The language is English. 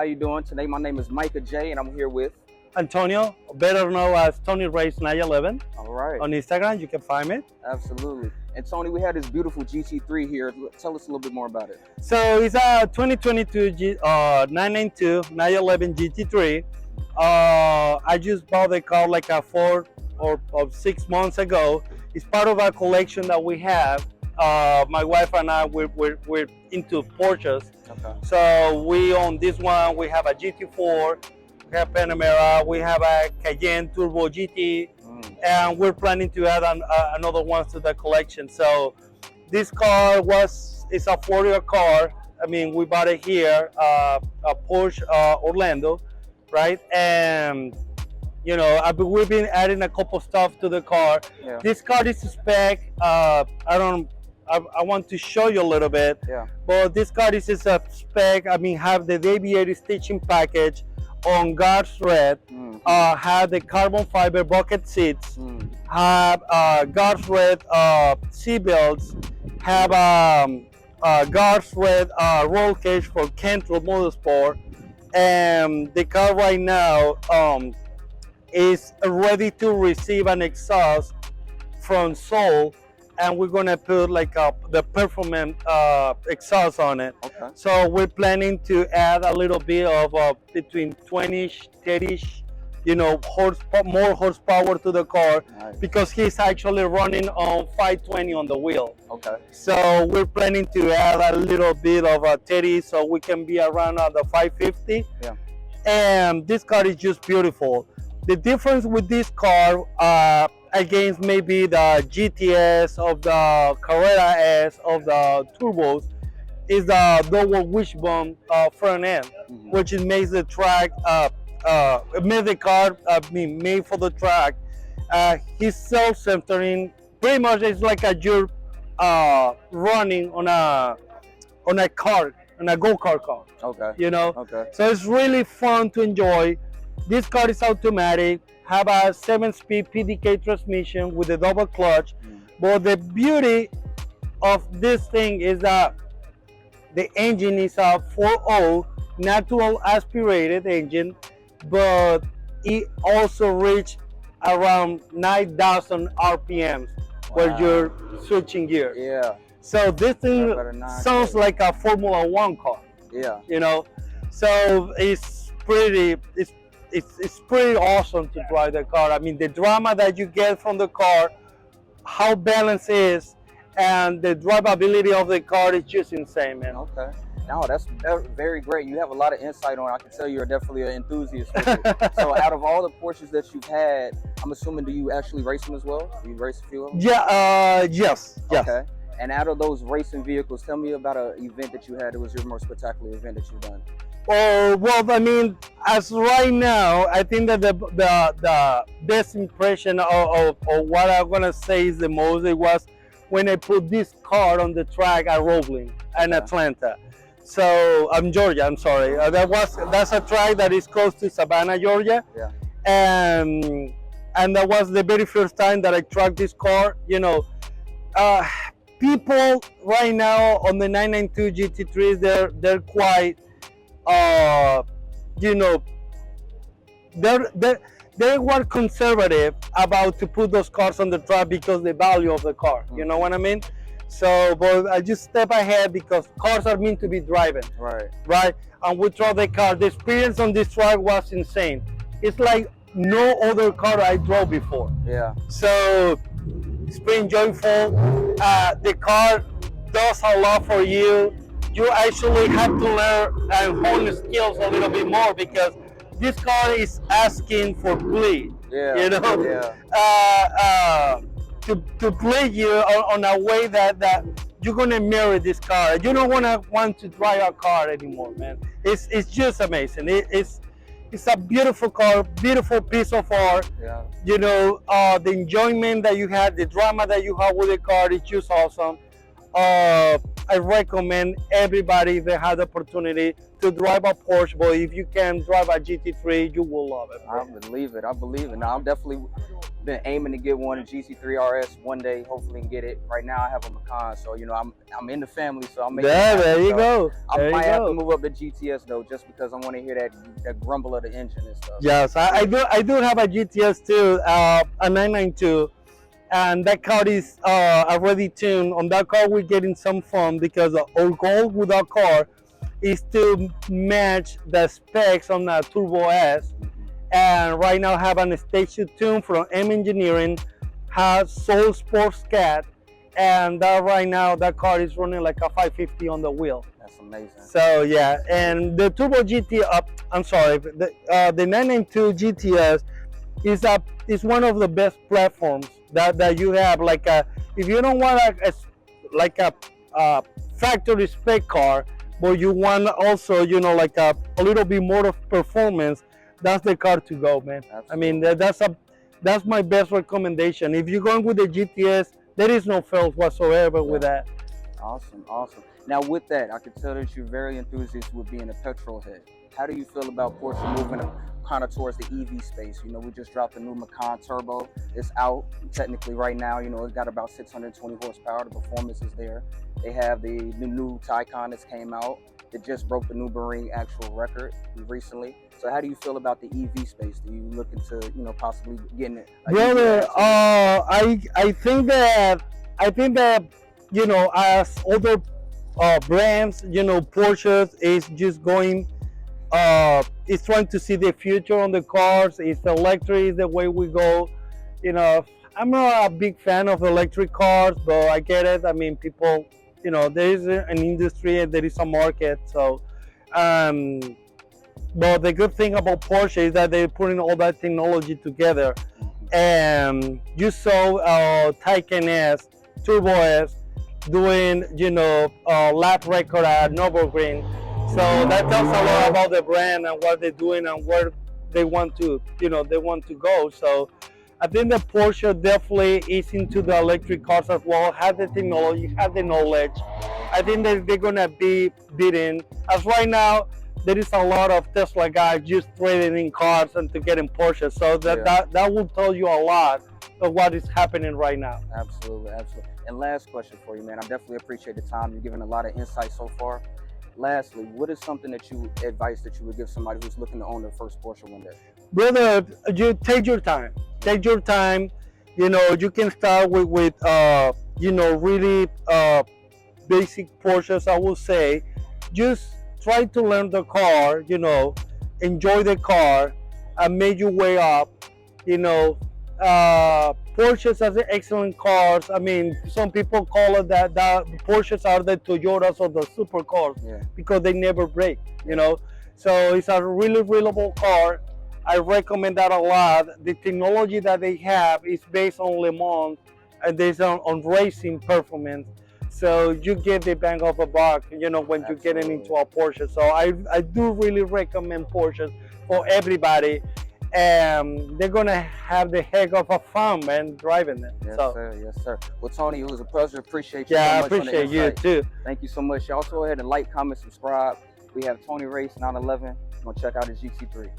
you doing? Today my name is Micah J and I'm here with Antonio, better known as Tony Race 911. All right. On Instagram, you can find me. Absolutely. And Tony, we have this beautiful GT3 here. Tell us a little bit more about it. So it's a 2022 992 911 GT3. I just bought the car like a 4 or 6 months ago. It's part of a collection that we have. My wife and I, we're into Porsches. Okay. So we own this one. We have a GT4, we have Panamera, we have a Cayenne Turbo GT, and we're planning to add another one to the collection. So this car is a 4-year car. I mean, we bought it here, a Porsche Orlando, right? And you know, we've been adding a couple stuff to the car. Yeah. This car is a spec. I want to show you a little bit. Yeah. But this car is a spec. I mean, have the deviated stitching package on guards red. Have the carbon fiber bucket seats. Have guards red seat belts. Have guards red roll cage for Kentrell Motorsport. And the car right now is ready to receive an exhaust from Soul, and we're gonna put like the performance exhaust on it. Okay. So we're planning to add a little bit of between 20-ish, 30-ish, you know, more horsepower to the car. Nice. Because he's actually running on 520 on the wheel. Okay. So we're planning to add a little bit of a 30 so we can be around the 550. Yeah. And this car is just beautiful. The difference with this car against maybe the GTS of the Carrera S of the turbos is the double wishbone front end, which it makes the track, made the car made for the track. He's self-centering. Pretty much it's like you're running on a car, on a go-kart car. Okay. You know. Okay. So it's really fun to enjoy. This car is automatic, have a 7-speed PDK transmission with a double clutch. But the beauty of this thing is that the engine is a 4.0 natural aspirated engine, but it also reached around 9,000 RPMs when you're switching gears. Yeah. So this thing sounds like a Formula One car. Yeah. You know, so it's pretty awesome to drive the car. I mean, the drama that you get from the car, how balanced it is, and the drivability of the car is just insane, man. Okay. No, that's very great. You have a lot of insight on it. I can tell you're definitely an enthusiast with it. So out of all the Porsches that you've had, I'm assuming, do you actually race them as well? Do you race a few of them? Yeah, yes. Okay. And out of those racing vehicles, tell me about an event that you had that was your most spectacular event that you've done. Oh, well, I mean, as right now, I think that the best impression of what I'm gonna say is the most, it was when I put this car on the track at Roebling in Atlanta. So Georgia, I'm sorry. That's a track that is close to Savannah, Georgia. Yeah. And that was the very first time that I tracked this car. You know, people right now on the 992 GT3s, they're quite, you know, they were conservative about to put those cars on the track because the value of the car. You know what I mean? So, but I just step ahead because cars are meant to be driven. Right. And we drove the car. The experience on this track was insane. It's like no other car I drove before. Yeah. So it's pretty joyful. The car does a lot for you. You actually have to learn and hone the skills a little bit more because this car is asking for bleed. Yeah. You know. Yeah. To bleed you on a way that you're gonna mirror this car. You don't want to drive a car anymore, man. It's just amazing. It's a beautiful car, beautiful piece of art. Yeah. You know, the enjoyment that you had, the drama that you have with the car is just awesome. I recommend everybody that had the opportunity to drive a Porsche. But if you can drive a GT3, you will love it. I believe it. I believe it. Now I'm definitely been aiming to get one, a GT3 RS one day. Hopefully, and get it. Right now, I have a Macan, so you know I'm in the family, so I'm making. Yeah, there you go. I might have to move up to GTS though, just because I want to hear that grumble of the engine and stuff. Yes, I do have a GTS too, a 992. And that car is already tuned. On that car, we're getting some fun because our goal with that car is to match the specs on the Turbo S. And right now, have an station tune from M Engineering, has Soul Sports Cat, and right now that car is running like a 550 on the wheel. That's amazing. So yeah, and the Turbo GT, I'm sorry, the 992 GTS is one of the best platforms that you have. Like if you don't want a factory spec car, but you want also like a little bit more of performance, that's the car to go, man. Absolutely. I mean that's my best recommendation. If you're going with the GTS, there is no fails whatsoever with that. Awesome. Now with that, I can tell that you're very enthusiastic with being a petrol head. How do you feel about Porsche moving kind of towards the EV space? You know, we just dropped the new Macan Turbo. It's out technically right now. You know, it's got about 620 horsepower. The performance is there. They have the new Taycan that came out. It just broke the Nürburgring actual record recently. So how do you feel about the EV space? Do you look into, possibly getting it? Brother, I think that as other brands, Porsche is just going. It's trying to see the future on the cars. It's electric is the way we go. I'm not a big fan of electric cars, but I get it. I mean, people, there is an industry and there is a market. So, but the good thing about Porsche is that they're putting all that technology together. And you saw Taycan S, Turbo S, doing, lap record at Nürburgring. So that tells a lot about the brand and what they're doing and where they want to, go. So I think that Porsche definitely is into the electric cars as well, have the technology, have the knowledge. I think that they're gonna be beaten. As right now, there is a lot of Tesla guys just trading in cars and to get in Porsche. So that will tell you a lot of what is happening right now. Absolutely. And last question for you, man. I definitely appreciate the time. You're giving a lot of insight so far. Lastly, what is something advice that you would give somebody who's looking to own their first Porsche one day? Brother, you take your time. Take your time. You can start with really basic Porsches, I will say. Just try to learn the car, enjoy the car, and make your way up. Porsches are excellent cars. I mean, some people call it that Porsches are the Toyotas or the supercars because they never break, So it's a really reliable car. I recommend that a lot. The technology that they have is based on Le Mans and based on racing performance. So you get the bang of a buck, when you're getting into a Porsche. So I do really recommend Porsches for everybody. They're gonna have the heck of a fun, man, driving them. Yes, sir. Well, Tony, it was a pleasure. Appreciate you. Yeah, so much. I appreciate you too. Thank you so much. Y'all go ahead and like, comment, subscribe. We have Tony Race 911. Gonna check out his GT3.